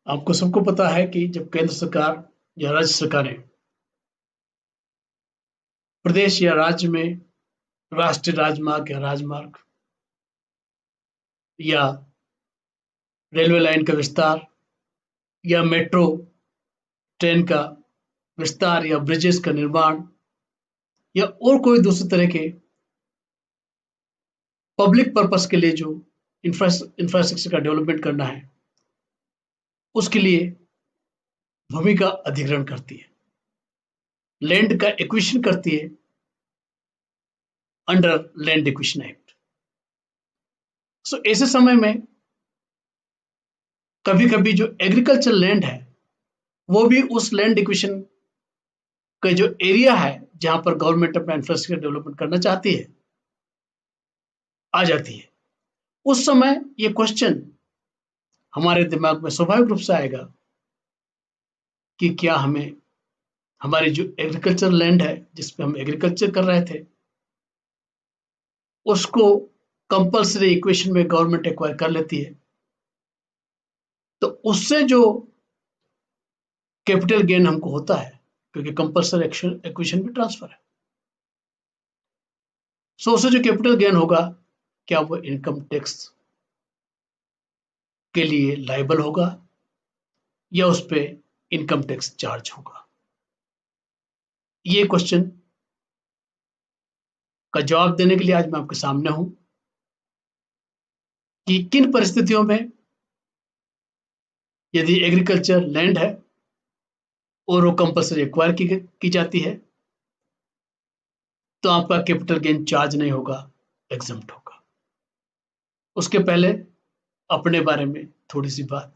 आपको सबको पता है कि जब केंद्र सरकार या राज्य सरकारें प्रदेश या राज्य में राष्ट्रीय राजमार्ग या राजमार्ग या रेलवे लाइन का विस्तार या मेट्रो ट्रेन का विस्तार या ब्रिजेस का निर्माण या और कोई दूसरे तरह के पब्लिक पर्पस के लिए जो इंफ्रास्ट्रक्चर का डेवलपमेंट करना है, उसके लिए भूमि का अधिग्रहण करती है, लैंड का एक्विजिशन करती है अंडर लैंड एक्विजिशन एक्ट। सो ऐसे समय में कभी कभी जो एग्रीकल्चर लैंड है वो भी उस लैंड एक्विजिशन का जो एरिया है जहां पर गवर्नमेंट अपना इंफ्रास्ट्रक्चर डेवलपमेंट करना चाहती है आ जाती है। उस समय ये क्वेश्चन हमारे दिमाग में स्वाभाविक रूप से आएगा कि क्या हमें हमारी जो एग्रीकल्चर लैंड है जिसपे हम एग्रीकल्चर कर रहे थे उसको कंपल्सरी इक्वेशन में गवर्नमेंट एक्वायर कर लेती है, तो उससे जो कैपिटल गेन हमको होता है, क्योंकि कंपल्सरी इक्वेशन में ट्रांसफर है, सो उससे जो कैपिटल गेन होगा क्या वो इनकम टैक्स के लिए लायबल होगा या उस पे इनकम टैक्स चार्ज होगा। ये क्वेश्चन का जवाब देने के लिए आज मैं आपके सामने हूं कि किन परिस्थितियों में यदि एग्रीकल्चर लैंड है और वो कंपल्सरी एक्वायर की जाती है तो आपका कैपिटल गेन चार्ज नहीं होगा, एग्जम्प्ट होगा। उसके पहले अपने बारे में थोड़ी सी बात।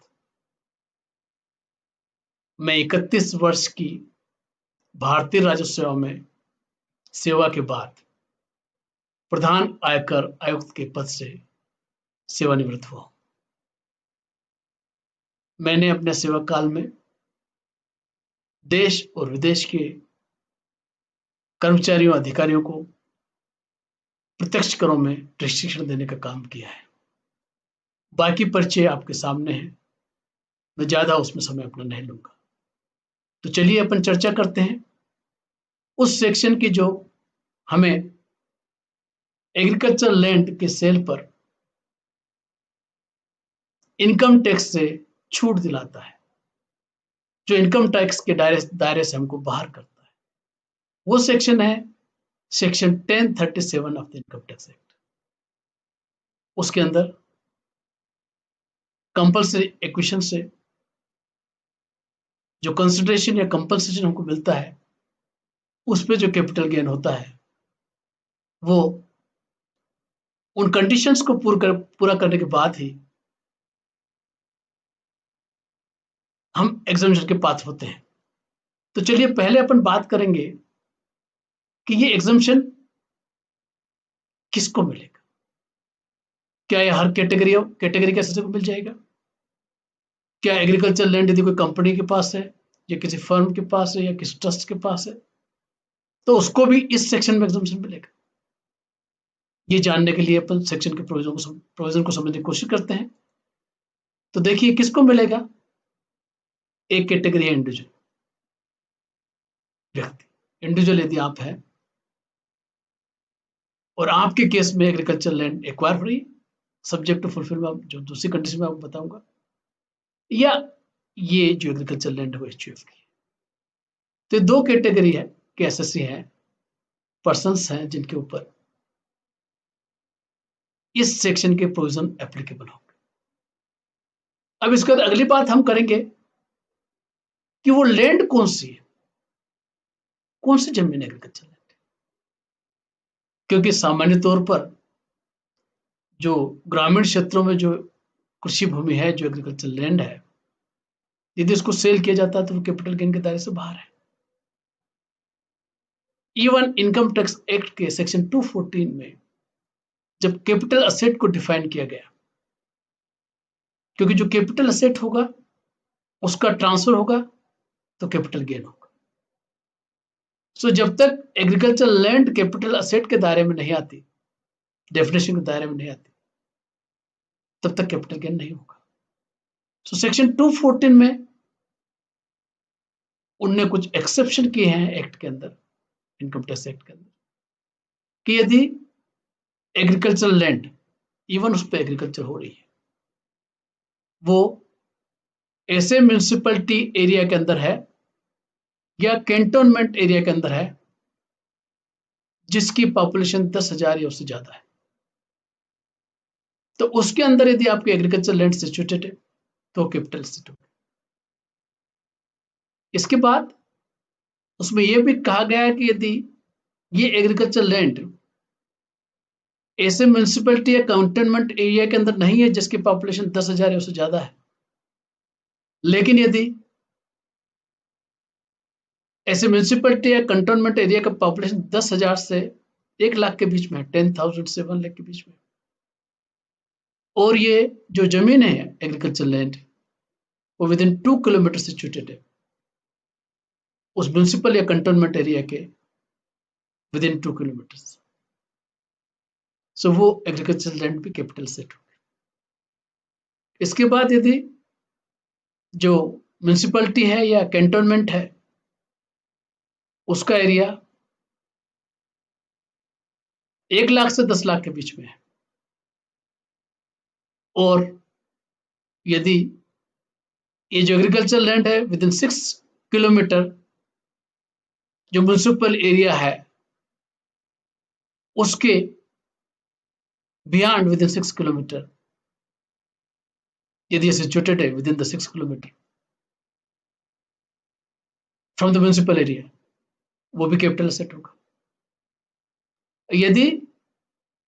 मैं 31 वर्ष की भारतीय राजस्व सेवा में सेवा के बाद प्रधान आयकर आयुक्त के पद से सेवानिवृत्त हुआ। मैंने अपने सेवा काल में देश और विदेश के कर्मचारियों अधिकारियों को प्रत्यक्ष करों में प्रशिक्षण देने का काम किया है। बाकी परिचय आपके सामने है, मैं ज्यादा उसमें समय अपना नहीं लूंगा। तो चलिए अपन चर्चा करते हैं उस सेक्शन की जो हमें एग्रीकल्चर लैंड के सेल पर इनकम टैक्स से छूट दिलाता है, जो इनकम टैक्स के दायरे से हमको बाहर करता है। वो सेक्शन है section 1037 of the income tax act. उसके अंदर कंपल्सरी एक्विजिशन से जो कंसिडरेशन या कंपनसेशन हमको मिलता है उस पे जो कैपिटल गेन होता है वो उन कंडीशंस को पूरा करने के बाद ही हम एग्जामिनेशन के पात्र होते हैं। तो चलिए पहले अपन बात करेंगे कि ये एग्जामिनेशन किसको मिलेगा। क्या ये हर कैटेगरी के एसएससी को मिल जाएगा? क्या एग्रीकल्चर लैंड यदि कोई कंपनी के पास है या किसी फर्म के पास है या किसी ट्रस्ट के पास है तो उसको भी इस सेक्शन में एग्जामिनेशन मिलेगा? ये जानने के लिए अपन सेक्शन के प्रोविजन को समझने की कोशिश करते हैं। तो देखिए किसको मिलेगा। एक कैटेगरी है इंडिविजुअल व्यक्ति। इंडिविजुअल यदि आप हैं और आपके केस में एग्रीकल्चर लैंड एक्वायर हो रही है सब्जेक्ट टू फुलफिलमेंट, जो दूसरी कंडीशन में आपको बताऊंगा, या ये जो एग्रीकल्चर लैंड है वो एचयूएफ की है। तो दो कैटेगरी है कि एसएससी है, पर्सन्स हैं जिनके ऊपर इस सेक्शन के प्रोविजन एप्लीकेबल होंगे। अब इसके बाद अगली बात हम करेंगे कि वो लैंड कौन सी है, कौन सी जमीन एग्रीकल्चर लैंड है। क्योंकि सामान्य तौर पर जो ग्रामीण क्षेत्रों में जो कृषि भूमि है, जो एग्रीकल्चर लैंड है, यदि उसको सेल किया जाता है तो वो कैपिटल गेन के दायरे से बाहर है। इवन इनकम टैक्स एक्ट के सेक्शन 214 में जब कैपिटल असेट को डिफाइन किया गया, क्योंकि जो कैपिटल असेट होगा उसका ट्रांसफर होगा तो कैपिटल गेन होगा। सो जब तक एग्रीकल्चर लैंड कैपिटल असेट के दायरे में नहीं आती, डेफिनेशन के दायरे में नहीं आती, तब तक कैपिटल गेन नहीं होगा। सो सेक्शन 214 में उनने कुछ एक्सेप्शन किए हैं एक्ट के अंदर, इनकम टैक्स एक्ट के अंदर, कि यदि एग्रीकल्चरल लैंड, इवन उस पर एग्रीकल्चर हो रही है, वो ऐसे म्यूनिसिपैलिटी एरिया के अंदर है या कैंटोनमेंट एरिया के अंदर है जिसकी पॉपुलेशन 10,000 या उससे ज्यादा है, तो उसके अंदर यदि आपकी एग्रीकल्चर लैंड सिचुएटेड है तो कैपिटल स्टेट होगा। इसके बाद उसमें यह भी कहा गया है कि यदि ये एग्रीकल्चर लैंड ऐसे म्यूनिसिपैलिटी या कैंटोनमेंट एरिया के अंदर नहीं है जिसकी पॉपुलेशन 10,000 या उससे ज्यादा है, लेकिन यदि ऐसे म्यूनिसिपैलिटी या कंटोनमेंट एरिया का पॉपुलेशन 10,000 से 1,00,000 के बीच में है, 10,000 से 1,00,000 के बीच में, और ये जो जमीन है एग्रीकल्चर लैंड वो विद इन 2 किलोमीटर सिचुएटेड है उस म्यूनिसिपल या कंटोनमेंट एरिया के विद इन 2 किलोमीटर, सो वो एग्रीकल्चर लैंड भी कैपिटल सेट होगी। इसके बाद यदि जो म्यूनिसिपैलिटी है या कैंटोनमेंट है उसका एरिया 1,00,000 से 10,00,000 के बीच में है, और यदि ये जो एग्रीकल्चर लैंड है विद इन 6 किलोमीटर जो म्यूनिसिपल एरिया है उसके बियॉन्ड विद इन 6 किलोमीटर यदि ये सिचुएटेड है with in the 6 kilometre from the municipal area, वो भी कैपिटल सेट होगा। यदि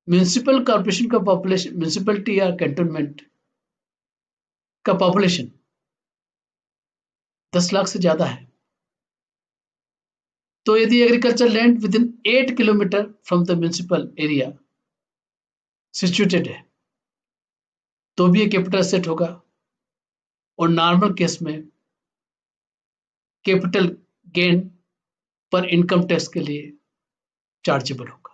म्यूनिसिपल कॉर्पोरेशन का पॉपुलेशन, म्यूनिसिपैलिटी या कैंटोनमेंट का पॉपुलेशन 10,00,000 से ज्यादा है, तो यदि agriculture land with in 8 kilometre from the municipal area situated है तो भी ये कैपिटल सेट होगा, और नॉर्मल केस में कैपिटल गेन पर इनकम टैक्स के लिए चार्जेबल होगा।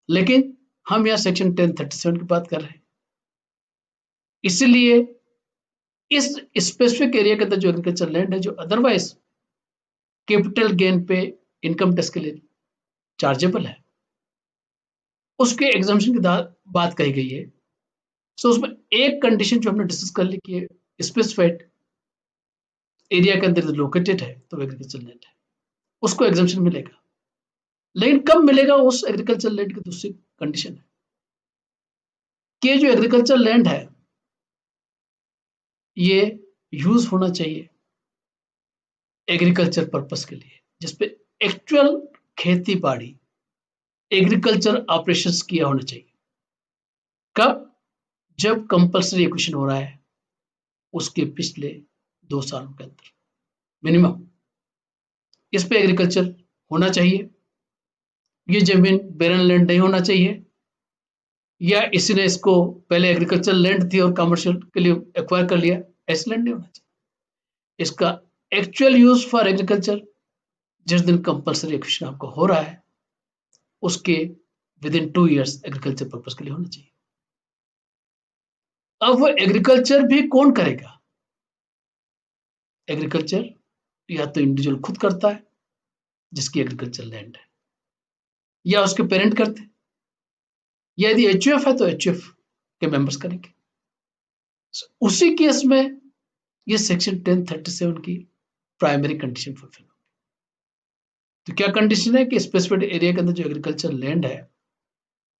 लेकिन हम यहां सेक्शन 1037 की बात कर रहे हैं, इसलिए इस स्पेसिफिक एरिया के अंदर जो एग्रीकल्चर लैंड है जो अदरवाइज कैपिटल गेन पे इनकम टैक्स के लिए चार्जेबल है उसके एग्जाम्पशन की बात कही गई है। सो उसमें एक कंडीशन जो हमने डिस्कस कर ली कि स्पेसिफाइड एरिया के अंदर लोकेटेड है तो एग्रीकल्चर लैंड है, उसको एग्जाम्पशन मिलेगा। लेकिन कब मिलेगा, उस एग्रीकल्चर लैंड की दूसरी कंडीशन है कि जो एग्रीकल्चर लैंड है ये यूज होना चाहिए एग्रीकल्चर पर्पस के लिए, जिसपे एक्चुअल खेती बाड़ी एग्रीकल्चर ऑपरेशंस किया होना चाहिए। कब? जब कंपल्सरी एक्विजिशन हो रहा है उसके पिछले 2 सालों के अंदर मिनिमम इस पे एग्रीकल्चर होना चाहिए। ये जमीन बेरन लैंड नहीं होना चाहिए, या इसी ने इसको पहले एग्रीकल्चर लैंड थी और कमर्शियल के लिए एक्वायर कर लिया, ऐसे लैंड नहीं होना चाहिए। इसका एक्चुअल यूज फॉर एग्रीकल्चर जिस दिन कंपल्सरी एक्विजिशन आपको हो रहा है उसके with in 2 years agriculture purpose के लिए होना चाहिए। अब वो एग्रीकल्चर भी कौन करेगा? एग्रीकल्चर या तो इंडिविजुअल खुद करता है जिसकी एग्रीकल्चर लैंड है, या उसके पेरेंट करते हैं, या यदि एचयूएफ है तो एचयूएफ के मेंबर्स करेंगे। उसी केस में ये सेक्शन 1037 की प्राइमरी कंडीशन फुलफिल होगी। तो क्या कंडीशन है कि स्पेसिफिक एरिया के अंदर जो एग्रीकल्चर लैंड है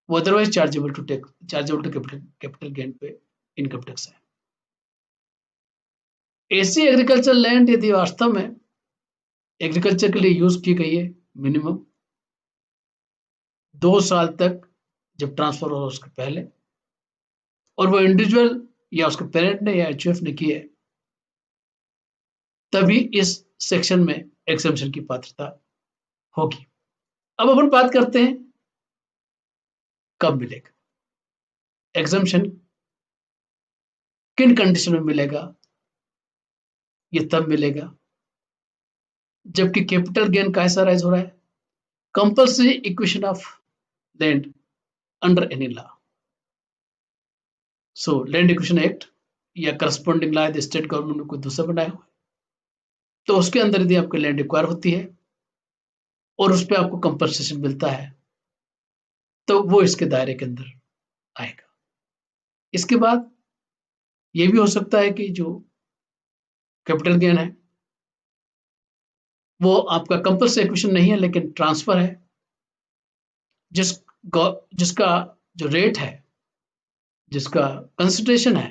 वो otherwise chargeable to capital gain पे इनकम टैक्स है। ऐसी एग्रीकल्चर लैंड यदि वास्तव में एग्रीकल्चर के लिए यूज की गई है मिनिमम 2 साल तक जब ट्रांसफर हो उसके पहले, और वो इंडिविजुअल या उसके पेरेंट ने या एचयूएफ ने की है, तभी इस सेक्शन में एग्जम्पशन की पात्रता होगी। अब अपन बात करते हैं कब मिलेगा एग्जम्पशन, किन कंडीशन में मिलेगा। ये तब मिलेगा जबकि कैपिटल गेन कैसा राइज हो रहा है, compulsory equation of land under any law. So land acquisition act या करस्पॉन्डिंग लॉ यदि स्टेट गवर्नमेंट ने कोई दूसरा बनाया हो, तो उसके अंदर यदि आपकी लैंड एक्वायर होती है और उस पर आपको कंपनसेशन मिलता है, तो वो इसके दायरे के अंदर आएगा। इसके बाद ये भी हो सकता है कि जो कैपिटल गेन है वो आपका कंपल्सरी एक्विजिशन नहीं है, लेकिन ट्रांसफर है, जिसका जो रेट है, जिसका कंसिडरेशन है,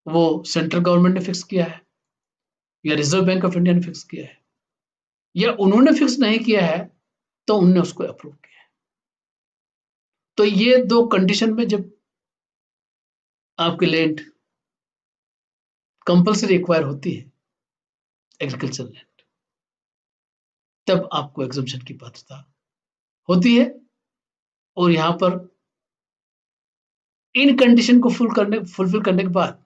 वो सेंट्रल गवर्नमेंट ने फिक्स किया है या रिजर्व बैंक ऑफ इंडिया ने फिक्स किया है, या उन्होंने फिक्स नहीं किया है तो उनने उसको अप्रूव किया है। तो ये दो कंडीशन में जब आपकी लैंड कंपल्सरी एक्वायर होती है, एग्रीकल्चर लैंड, तब आपको एग्जम्पशन की पात्रता होती है। और यहां पर इन कंडीशन को फुलफिल करने के बाद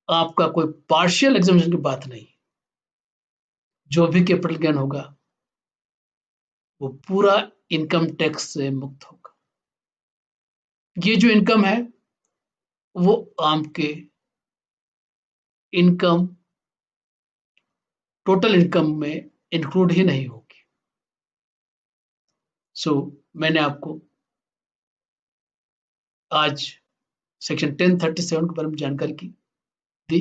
आपका कोई पार्शियल एग्जम्पशन की बात नहीं। जो भी कैपिटल गेन होगा वो पूरा इनकम टैक्स से मुक्त होगा। ये जो इनकम है वो आपके इनकम, टोटल इनकम में इंक्लूड ही नहीं होगी। मैंने आपको आज सेक्शन 1037 के बारे में जानकारी दी।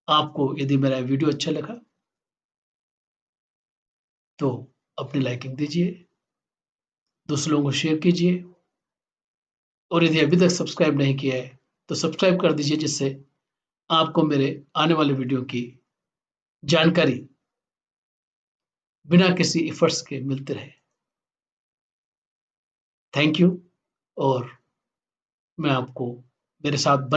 आपको यदि मेरा वीडियो अच्छा लगा तो अपनी लाइकिंग दीजिए, दूसरों लोगों को शेयर कीजिए, और यदि अभी तक सब्सक्राइब नहीं किया है तो सब्सक्राइब कर दीजिए, जिससे आपको मेरे आने वाले वीडियो की जानकारी बिना किसी एफर्ट्स के मिलते रहे। Thank you. और मैं आपको मेरे साथ